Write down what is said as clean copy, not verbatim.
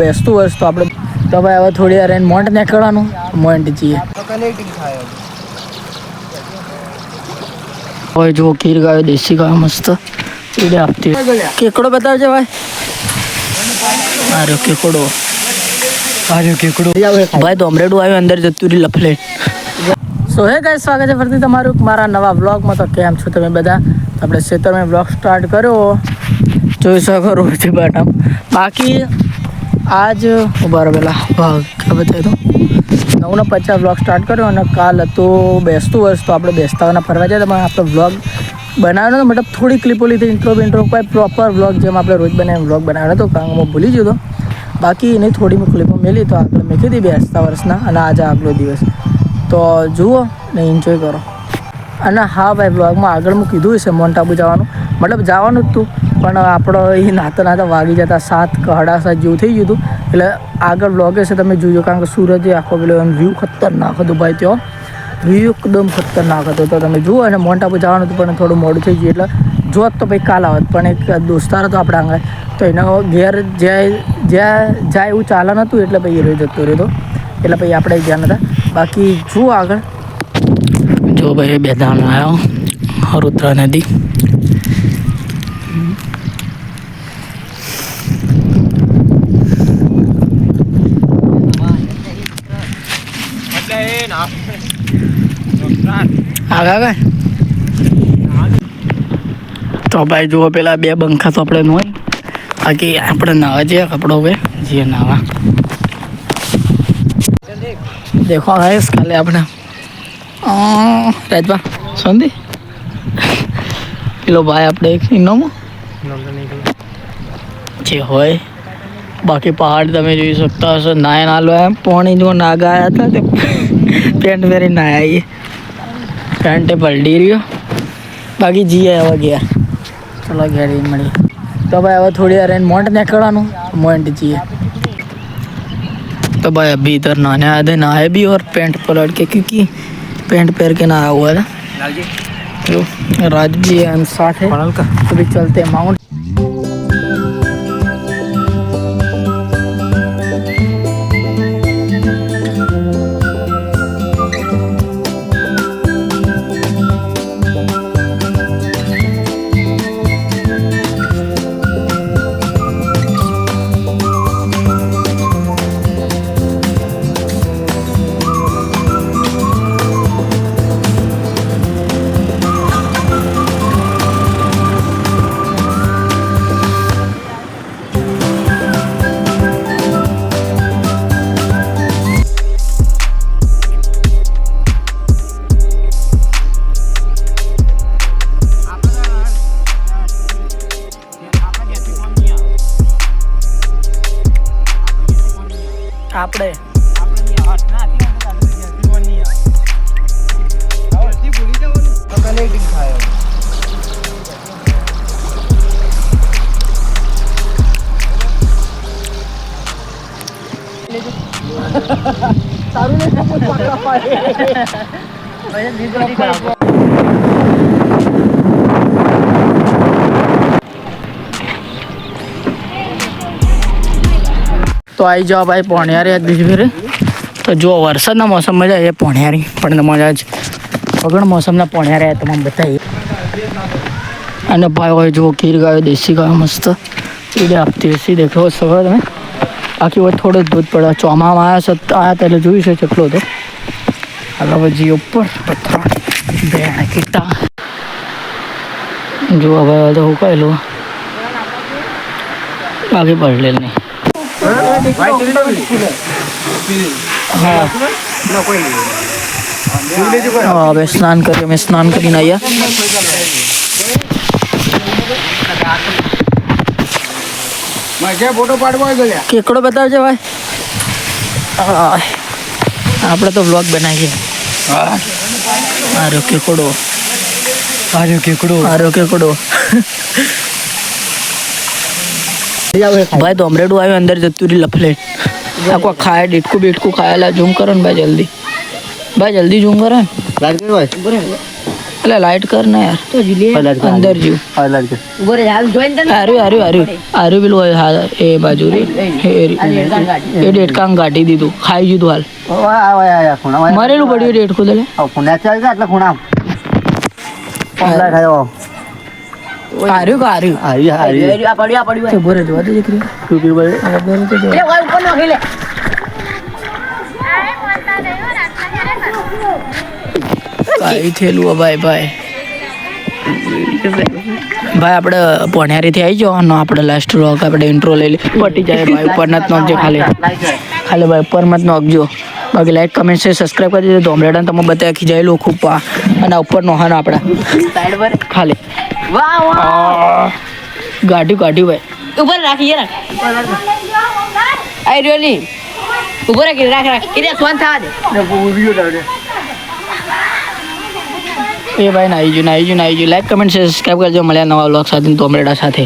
બેસતું વર્ષ તો આપણે તો ભાઈ હવે થોડી વાર એને મોન્ટ નીકળવાનું મોન્ટ જઈએ હવે જો ખીર ગાયો દેશી ગાયો મસ્ત એને આપતી કેકડો બતાવજે ભાઈ આર્યો કેકડો ભાઈ તો અમરેડું આવ્યું અંદર જતું રહી લફલેટ સો હે ગાઈસ સ્વાગત છે ફરીથી તમારું મારા નવા વ્લોગમાં તો કેમ છો તમે બધા આપણે ખેતરમાં વ્લોગ સ્ટાર્ટ કર્યો જોઈ શકો રોજ બાટામ બાકી આજ ઉભા રહેલા ભાવ કે બતાવી દો 9:50 વ્લોગ સ્ટાર્ટ કર્યો અને કાલ હતું બેસતું વર્ષ તો આપણે બેસતાના ફરવા જાય તો આપણે વ્લોગ બનાવ્યો હતો મતલબ થોડી ક્લિપો લીધી ઇન્ટ્રો કોઈ પ્રોપર વ્લોગ જેમ આપણે રોજ બનાવીને વ્લોગ બનાવ્યો હતો કારણ હું ભૂલી ગયો હતો બાકી એની થોડી મેં ક્લિપો મેલી તો આપણે મેં કીધી બેસતા વર્ષના અને આજે આગલો દિવસ તો જુઓ ને એન્જોય કરો અને હા ભાઈ વ્લોગમાં આગળ હું કીધું છે માઉન્ટ આબુ જવાનું મતલબ જવાનું જ હતું પણ આપણો એ નાતા વાગી જતા 7 કે 7:30 જેવું થઈ ગયું હતું એટલે આગળ વ્લોગે છે તમે જોજો કારણ કે સૂરજ આખો પેલો એમ વ્યૂ ખતરનાક હતું ભાઈ ત્યાં વ્યૂ એકદમ ખતરનાક હતો તો તમે જુઓ અને માઉન્ટ આબુ જવાનું હતું પણ થોડું મોડું થઈ ગયું એટલે જોત તો ભાઈ કાલ આવત પણ એક દોસ્તાર હતો આપણા આંગણે તો એનો ઘેર જાય એવું ચાલે નહોતું એટલે ભાઈ એ રહી જતો રહ્યો એટલે ભાઈ આપણે ગયા નતા બાકી જુઓ આગળ જો ભાઈ બે ધામ આવ્યો રુદ્રા નદી આગળ તો ભાઈ જુઓ પેલા બે બંખા તો આપણે ન હોય બાકી આપણે નાવા જઈએ કપડો હવે જઈએ નાવા દેખો ગાઈસ કાલે આપણે રાજભા સોંધી પેલો ભાઈ આપણે એક ઇનોમો જે હોય બાકી પહાડ તમે જોઈ શકતા હશો નાય નાલો એમ પાણી જો નાગા આવ્યા હતા તે પેન્ટ પહેરી નાયા આવીએ પેન્ટે પલટી રહ્યો બાકી જઈએ હવે ગયા ચલો ઘેર મળીએ तो भाई अब थोड़ी यार मोंट निकलवानु मोंट चाहिए तो भाई अभी इधर नहाने आए थे नहाए भी और पैंट पलट के क्योंकि पैंट पहन के नहाया हुआ था तो राज भी हम साथ है तो भी चलते हैं माउंट આપણે तो आई जाओ भाई पोणियारी आज बीच फिर तो जो वरसादना मौसम में जाए पोणियारी पण मजा आज वगण मौसमना पोणियारी आया तमाम बताइए અને ભાઈ હોય જો ખીર ગાયો દેશી ગાયો મસ્ત એને આપતી હશે દેખો સવાર તમે બાકી હોય થોડો જ દૂધ પડે ચોમામાં આવ્યા ત્યારે જોયું છે કેટલો હતો આગળ પછી ઉપર પથ્થર બે કીટા જો હવે તો હું કહેલું બાકી પડલે નહીં हाँ अब स्नान करके मैं स्नान કરીને આવ્યા કેકડો બતાવજે ભાઈ આપણે તો વ્લોગ બનાવીએ આર્યો કેકડો भाई तो अमरेडू आयो अंदर जतू रही लफलेट आपको खाए डिटकू बिटकू खाएला जूम करो भाई जल्दी जूम करो એટલે લાઈટ કર ને યાર તો જીલે અંદર જીવ ઉભો રે હાલ જોઈન તને આર્યું પેલું હોય હા એ બાજુ રે એ ડેટકાંગ કાઢી દીધું ખાઈ દીધું હાલ મરેલું પડ્યું ડેટકું દલે આર્યું આ પડ્યું ઉભો રે જોવા દે દીકરી એ ઓય ઉપર નો ખેલે કાઈ થયેલું ભાઈ આપણે પોણિયારીથી આવી જાઓ અને આપણે લાસ્ટ વ્લોગ આપણે ઇન્ટ્રો લઈ લઈએ પટી જાય ભાઈ ઉપર નત નોખજો ખાલી ભાઈ ઉપર મત નોખજો બાકી લાઈક કમેન્ટ છે સબસ્ક્રાઈબ કરી દેજો ધોમલેડાને તમે બધા ખીજાયેલું ખૂબ અને ઉપર નોહાનો આપણા સાઈડ પર ખાલી વાહ વાહ ગાઢ્યું ભાઈ ઉપર રાખી યાર આઈ રીયલી ઉપર રાખ કે સ્વાન થવા દે એ ભાઈ નાઈ ગયું લાઈક કમેન્ટ સબસ્ક્રાઈબ કરજો મળ્યા નવા વ્લોગ સાથે ધોમલેડા સાથે